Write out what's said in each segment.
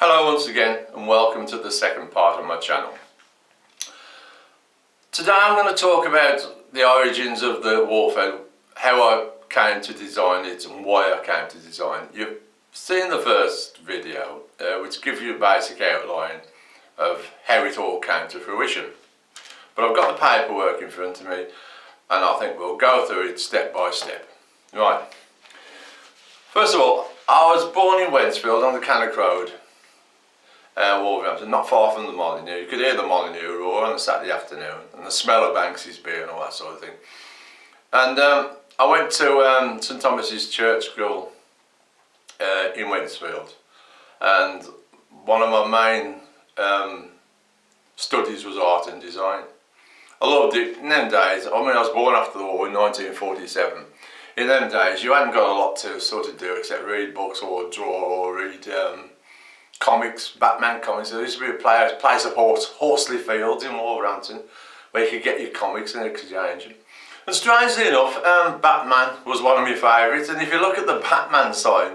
Hello once again and welcome to the second part of my channel. Today I'm going to talk about the origins of the Wharfhead, how I came to design it and why I came to design it. You've seen the first video which gives you a basic outline of how it all came to fruition. But I've got the paperwork in front of me and I think we'll go through it step by step. Right. First of all, I was born in Wentzfield on the Cannock Road, Wolverhampton, not far from the Molyneux. You could hear the Molyneux roar on a Saturday afternoon and the smell of Banks's beer and all that sort of thing. And I went to St Thomas's Church School in Wentzfield, and one of my main studies was art and design. I loved it. In them days, I mean, I was born after the war in 1947. In them days you hadn't got a lot to sort of do except read books or draw or read comics, Batman comics. There used to be a place of Horsley Fields in Wolverhampton where you could get your comics and exchange them. And strangely enough, Batman was one of my favourites, and if you look at the Batman sign,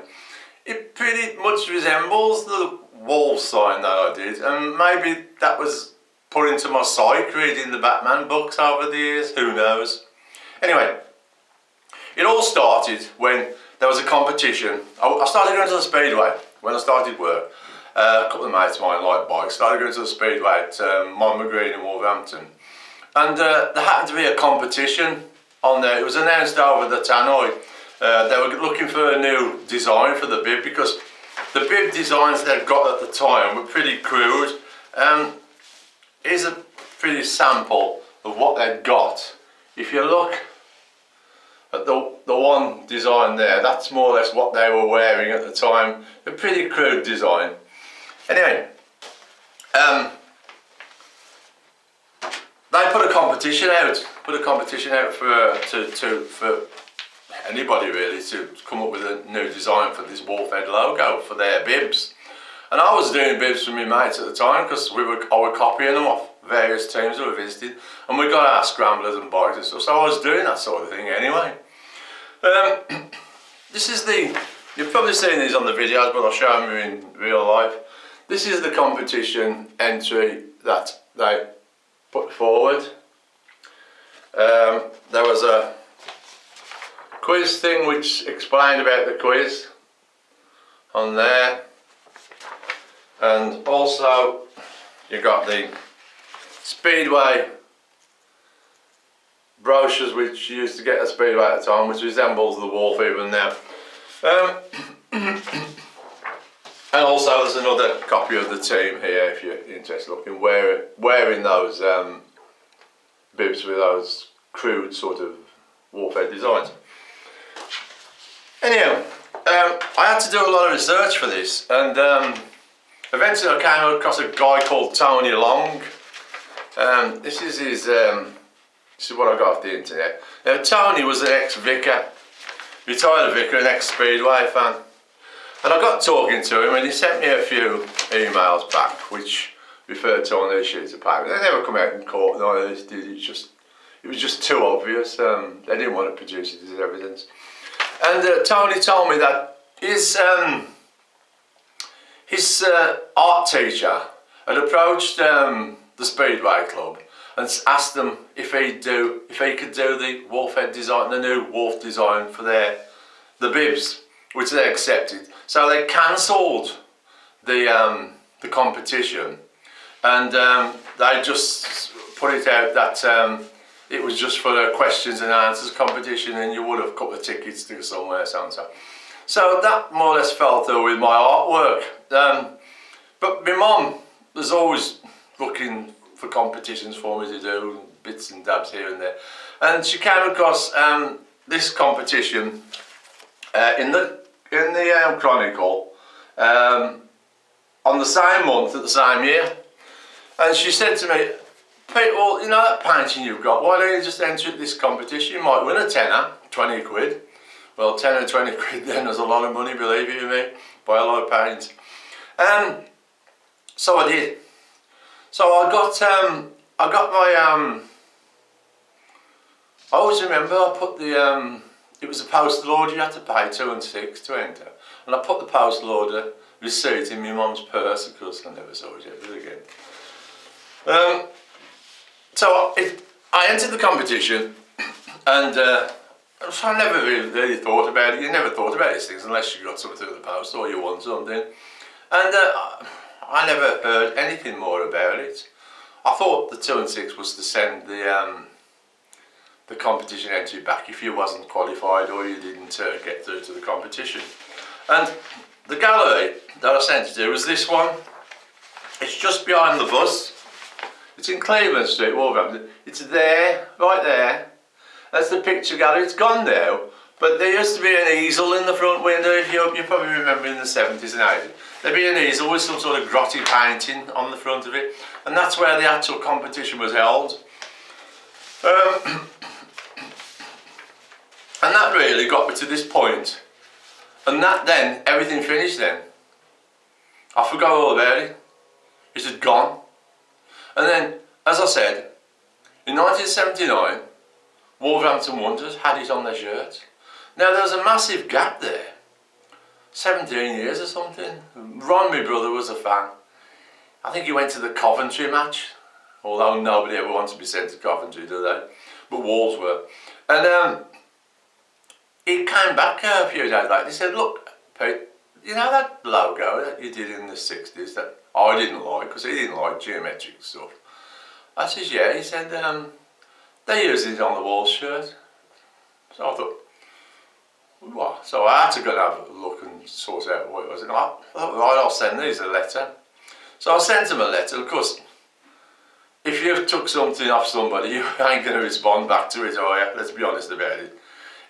it pretty much resembles the wall sign that I did, and maybe that was put into my psyche reading the Batman books over the years, who knows. Anyway, it all started when there was a competition. I started going to the Speedway when I started work. A couple of mates of mine like bikes, started going to the Speedway at Monmouth Green in Wolverhampton, and there happened to be a competition on there. It was announced over the tannoy. They were looking for a new design for the bib because the bib designs they'd got at the time were pretty crude. Here's a pretty sample of what they'd got. If you look at the one design there, that's more or less what they were wearing at the time. A pretty crude design. Anyway, they put a competition out. For anybody really to come up with a new design for this Wharfhead logo for their bibs. And I was doing bibs for my mates at the time because I were copying them off various teams that we visited, and we got our scramblers and bikes and stuff. So I was doing that sort of thing anyway. This is you've probably seen these on the videos, but I'll show them in real life. This is the competition entry that they put forward. There was a quiz thing which explained about the quiz on there, and also you got the Speedway brochures which you used to get at Speedway at the time, which resembles the Wharf even now. And also there's another copy of the team here if you're interested looking wearing those bibs with those crude sort of Wharfhead designs. Anyhow, I had to do a lot of research for this, and eventually I came across a guy called Tony Long. This is his this is what I got off the internet. Now, Tony was an ex-vicar, retired vicar, an ex-Speedway fan. And I got talking to him and he sent me a few emails back which referred to on these sheets of paper. They never come out in court, none of this did. It was just too obvious. They didn't want to produce it as evidence. And Tony told me that his art teacher had approached the Speedway Club and asked them if he could do the Wharfhead design, the new Wharf design for the bibs, which they accepted. So they cancelled the competition, and they just put it out that it was just for a questions and answers competition, and you would have a couple of tickets to somewhere, so and so. So that more or less fell through with my artwork. But my mum was always looking for competitions for me to do, bits and dabs here and there, and she came across this competition in the Chronicle on the same month at the same year, and she said to me, "Pete, well, you know that painting you've got, why don't you just enter this competition? You might win a tenner, 20 quid. Well, 10 or 20 quid then was a lot of money, believe you me, buy a lot of paint. So I did. So I got my I always remember I put the it was a postal order you had to pay 2 and 6 to enter, and I put the postal order receipt in my mum's purse, of course I never saw it ever again. I entered the competition, and so I never really thought about it. You never thought about these things unless you got something through the post or you won something. And I never heard anything more about it. I thought the 2 and 6 was to send the competition entry back if you wasn't qualified or you didn't get through to the competition. And the gallery that I sent it to was this one. It's just behind the bus. It's in Cleveland Street, Wolverhampton. It's there, right there. That's the picture gallery. It's gone now, but there used to be an easel in the front window. If you probably remember in the 70s and 80s. There'd be an easel with some sort of grotty painting on the front of it, and that's where the actual competition was held. And that really got me to this point. And then everything finished then. I forgot all about it. It had gone. And then, as I said, in 1979, Wolverhampton Wanderers had it on their shirts. Now there was a massive gap there. 17 years or something. Ron, my brother, was a fan. I think he went to the Coventry match, although nobody ever wants to be sent to Coventry, do they? But Wolves were. And he came back a few days later. He said, "Look, Pete, you know that logo that you did in the 60s that I didn't like, because he didn't like geometric stuff?" I says, "Yeah." He said, "They use it on the Wolves shirt." So I thought, what? So I had to go and have a look and sort out what it was. And I thought, right, I'll send these a letter. So I sent him a letter. Of course, if you took something off somebody, you ain't going to respond back to it, are you? Let's be honest about it.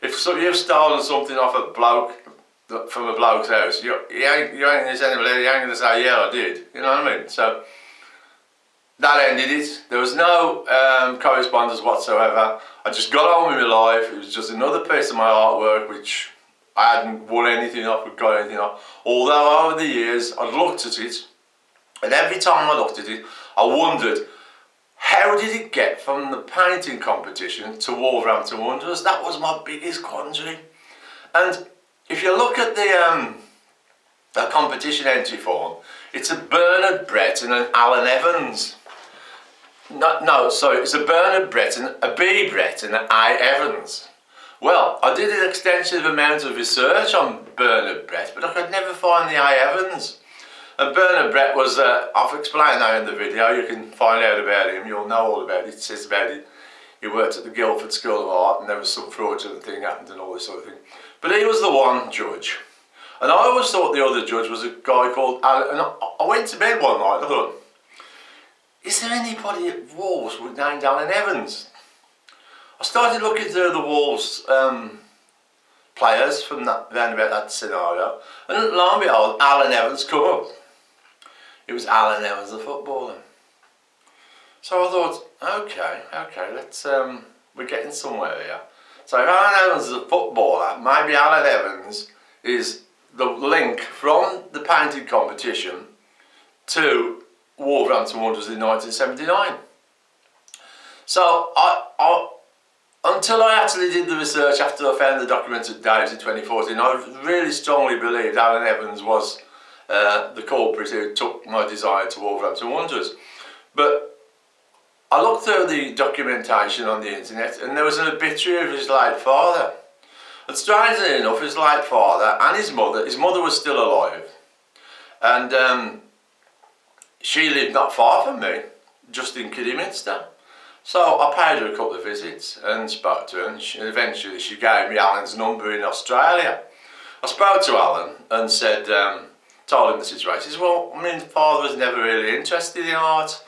If you've stolen something off a bloke, from a bloke's house, you ain't going to send him a letter, you ain't going to say, "Yeah, I did." You know what I mean? So that ended it. There was no correspondence whatsoever. I just got on with my life. It was just another piece of my artwork which I hadn't won anything off, or got anything off. Although over the years I'd looked at it, and every time I looked at it, I wondered, how did it get from the painting competition to Wolverhampton Wanderers? That was my biggest quandary. And if you look at the competition entry form, it's a Bernard Brett and an Alan Evans. No, sorry, it's a Bernard Brett and a B Brett and an I Evans. Well, I did an extensive amount of research on Bernard Brett, but I could never find the I Evans. And Bernard Brett was, I've explained that in the video, you can find out about him, you'll know all about it. It says about it, he worked at the Guildford School of Art and there was some fraudulent thing happened and all this sort of thing. But he was the one judge. And I always thought the other judge was a guy called Alan, and I went to bed one night and I thought, is there anybody at Wolves named Alan Evans? I started looking through the Wolves players from that, around about that scenario, and lo and behold, Alan Evans come up. It was Alan Evans, the footballer. So I thought, okay, let's we're getting somewhere here. So if Alan Evans is a footballer, maybe Alan Evans is the link from the painting competition to Wolverhampton Wanderers in 1979. So until I actually did the research after I found the document at Dave's in 2014, I really strongly believed Alan Evans was the culprit who took my design to Wolverhampton Wanderers. But I looked through the documentation on the internet and there was an obituary of his late father. And strangely enough, his late father and his mother was still alive. And she lived not far from me, just in Kidderminster. So I paid her a couple of visits and spoke to her, and eventually she gave me Alan's number in Australia. I spoke to Alan and said, told him the situation. He said, "Well, I mean, father was never really interested in art."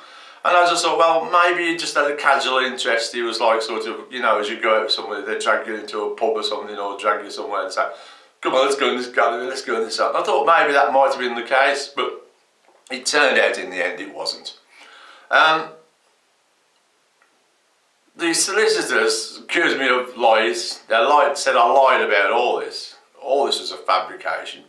And I just thought, well, maybe he just had a casual interest. He was like sort of, you know, as you go out with somebody, they drag you into a pub or something, or drag you somewhere and say, "Come on, let's go in this gallery, let's go in this art." I thought maybe that might have been the case, but it turned out in the end it wasn't. The solicitors accused me of lies. They said I lied about all this. All this was a fabrication.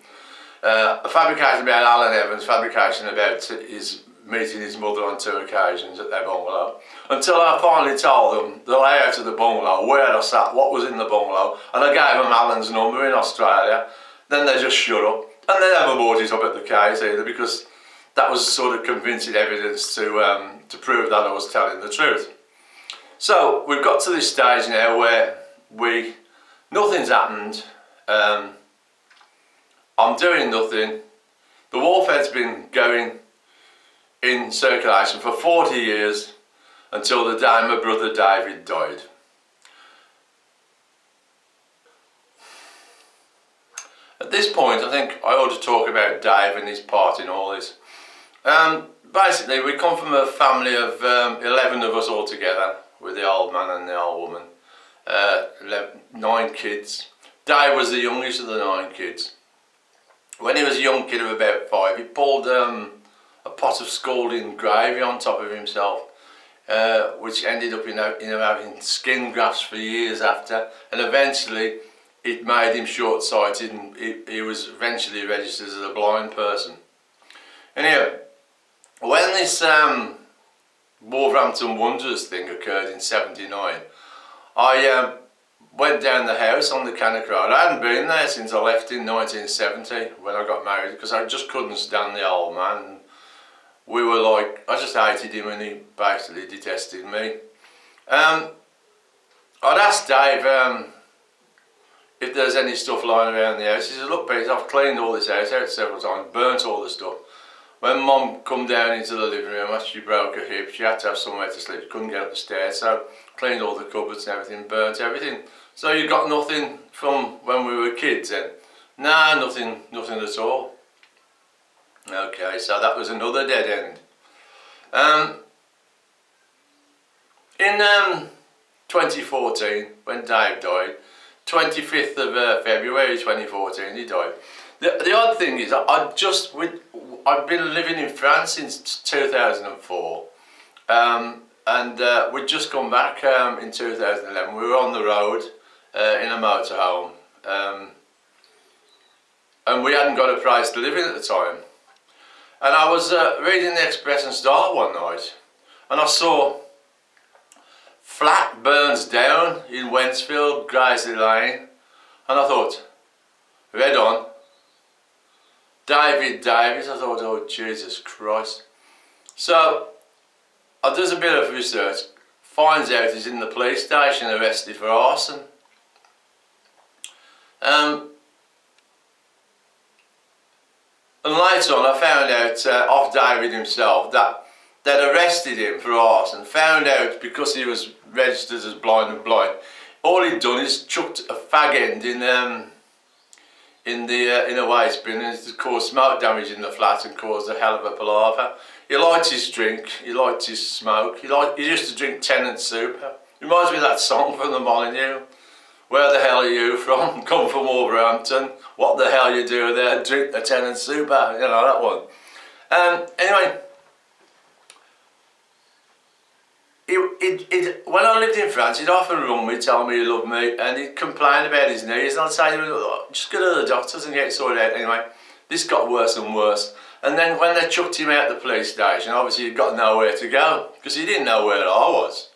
A fabrication about Alan Evans, fabrication about his meeting his mother on 2 occasions at their bungalow. Until I finally told them the layout of the bungalow, where I sat, what was in the bungalow, and I gave them Alan's number in Australia. Then they just shut up. And they never brought it up at the case either, because that was sort of convincing evidence to prove that I was telling the truth. So we've got to this stage now where nothing's happened. I'm doing nothing. The Wharfhead's been going in circulation for 40 years until the day my brother David died. At this point, I think I ought to talk about Dave and his part in all this. Basically, we come from a family of 11 of us all together, with the old man and the old woman. 9 kids. Dave was the youngest of the 9 kids. When he was a young kid of about 5, he pulled a pot of scalding gravy on top of himself, which ended up in having skin grafts for years after, and eventually it made him short-sighted, and he was eventually registered as a blind person. Anyway, when this Wolverhampton Wanderers thing occurred in '79, I went down the house on the Cannock Road. I hadn't been there since I left in 1970 when I got married, because I just couldn't stand the old man. We were like, I just hated him and he basically detested me. I'd asked Dave if there's any stuff lying around the house. He said, look Peter, I've cleaned all this house out several times, burnt all the stuff. When Mum come down into the living room after she broke her hip, she had to have somewhere to sleep, she couldn't get up the stairs, so cleaned all the cupboards and everything, burnt everything. So you got nothing from when we were kids then? Nah, nothing at all. Okay, so that was another dead end. In 2014, when Dave died, 25th of February 2014, he died. The odd thing is, I've been living in France since 2004, and we'd just come back in 2011. We were on the road in a motorhome, and we hadn't got a place to live in at the time. And I was reading the Express and Star one night, and I saw flat burns down in Wentzfield, Graiseley Lane, and I thought, read on. David Davies, I thought, oh Jesus Christ. So I does a bit of research, finds out he's in the police station arrested for arson. And later on I found out off David himself that they'd arrested him for arson, found out because he was registered as blind and blind. All he'd done is chucked a fag end in a waste bin, and it caused smoke damage in the flat and caused a hell of a palaver. He liked his drink, he liked his smoke, he used to drink Tennant soup. Reminds me of that song from the Molyneux. Where the hell are you from? Come from Wolverhampton. What the hell you do there? Drink the Tennant soup, you know, that one. Anyway, when I lived in France, he'd often run me, tell me he loved me, and he'd complain about his knees, and I'd say to him, just go to the doctors and get it sorted out. Anyway, this got worse and worse, and then when they chucked him out of the police station, obviously he'd got nowhere to go, because he didn't know where I was.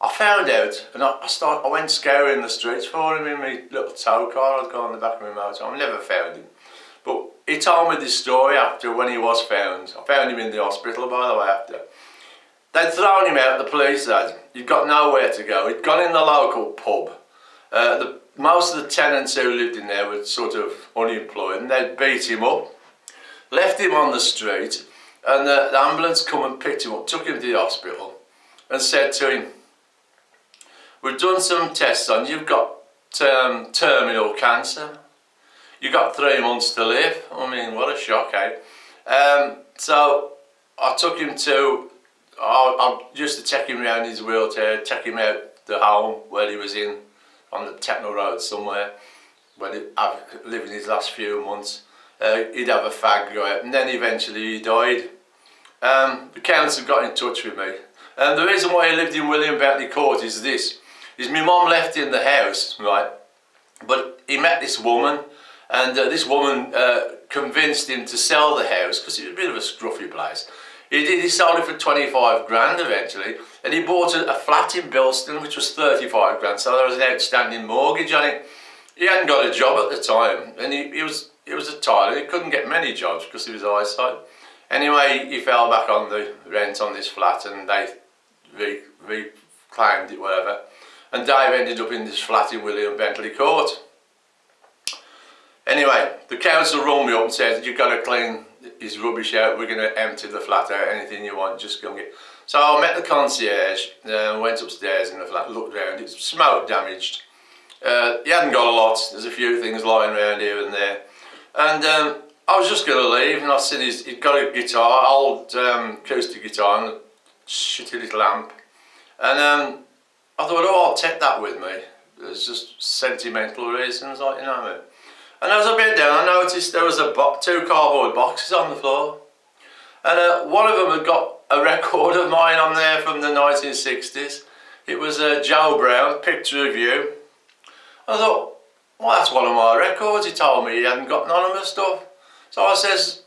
I found out, and I went scouring the streets for him in my little tow car I'd got on the back of my motor. I never found him. But he told me this story after, when he was found. I found him in the hospital, by the way, after. They'd thrown him out, the police had. He'd got nowhere to go. He'd gone in the local pub. Most of the tenants who lived in there were sort of unemployed, and they'd beat him up, left him on the street, and the ambulance come and picked him up, took him to the hospital, and said to him, we've done some tests on you, you've got terminal cancer. You got 3 months to live. I mean, what a shock, eh? So I took him to, I used to take him around his wheelchair, take him out the home where he was in, on the Techno Road somewhere, when he living his last few months. He'd have a fag go out, and then eventually he died. The council got in touch with me. And the reason why he lived in William Bentley Court is this, is my mum left him the house, right? But he met this woman, and this woman convinced him to sell the house, because it was a bit of a scruffy place. He did. He sold it for 25 grand eventually, and he bought a flat in Bilston which was 35 grand. So there was an outstanding mortgage on it. He hadn't got a job at the time, and he was a tiler. He couldn't get many jobs because of his eyesight. Anyway, he fell back on the rent on this flat, and they reclaimed it, whatever. And Dave ended up in this flat in William Bentley Court. Anyway, the council rung me up and said, "You've got to clean his rubbish out. We're going to empty the flat out. Anything you want, just go and get." So I met the concierge, went upstairs in the flat, looked around. It's smoke damaged. He hadn't got a lot. There's a few things lying around here and there. And I was just going to leave, and I said he'd got a guitar, old acoustic guitar, and a shitty little amp. And I thought, oh, I'll take that with me. There's just sentimental reasons, like, you know what I mean? And as I bent down, I noticed there was two cardboard boxes on the floor. And one of them had got a record of mine on there from the 1960s. It was Joe Brown, Picture of You. I thought, well, that's one of my records. He told me he hadn't got none of my stuff. So I says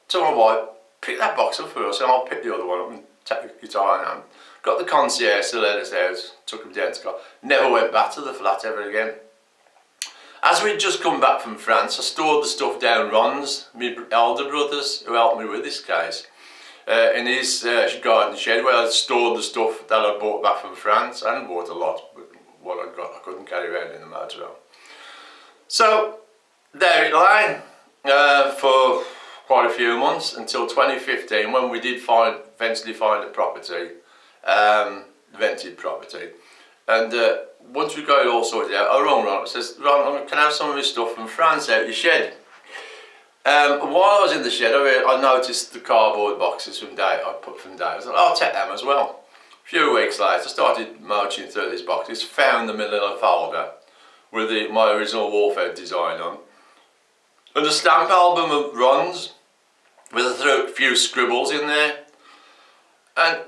to my wife, pick that box up for us and I'll pick the other one up and take the guitar in hand. Got the concierge to let us out, took him down to car. Never went back to the flat ever again. As we'd just come back from France, I stored the stuff down Ron's, my elder brothers, who helped me with this case, in his garden shed where I stored the stuff that I bought back from France. I hadn't bought a lot, but what I got I couldn't carry around in the motorhome. So there it lay for quite a few months until 2015, when we did eventually find a property, rented property. And once we got it all sorted out, I rang Ron. I says, "Ron, can I have some of this stuff from France out your shed?" While I was in the shed, I noticed the cardboard boxes from Dave. I put from Dave. I thought, I'll take them as well. A few weeks later, I started marching through these boxes, found them in a folder with my original Wolfhead design on, and a stamp album of Ron's with a few scribbles in there. And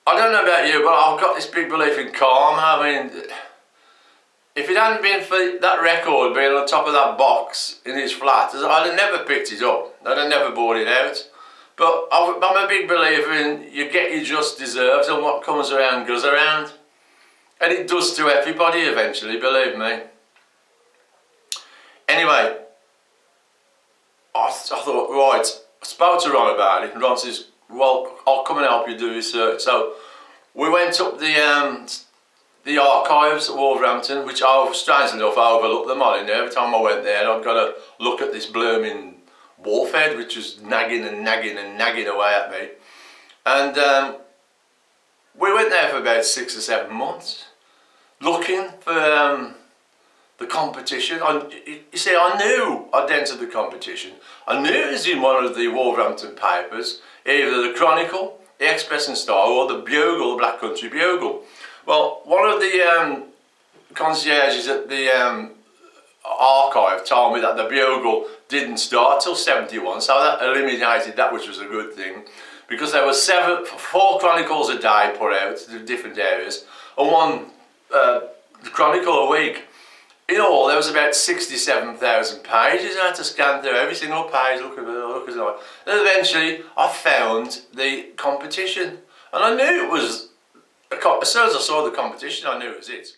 I don't know about you, but I've got this big belief in karma. I mean, if it hadn't been for that record being on top of that box in his flat, I'd have never picked it up. I'd have never bought it out. But I'm a big believer in you get your just deserves, and what comes around goes around. And it does to everybody eventually, believe me. Anyway, I thought, right, I spoke to Ron about it, and Ron says, well, I'll come and help you do research. So we went up the archives at Wolverhampton, which strangely enough I overlooked them all in there. Every time I went there, I'd got to look at this blooming Wolfhead, which was nagging and nagging and nagging away at me. And we went there for about 6 or 7 months, looking for the competition. You see, I knew I'd entered the competition. I knew it was in one of the Wolverhampton papers, either the Chronicle, the Express and Star, or the Bugle, the Black Country Bugle. Well, one of the concierges at the archive told me that the Bugle didn't start till 71, so that eliminated that, which was a good thing, because there was 4 chronicles a day put out to different areas, and one chronicle a week. In all, there was about 67,000 pages. I had to scan through every single page, look at it. And eventually, I found the competition, and I knew it was. As soon as I saw the competition, I knew it was it.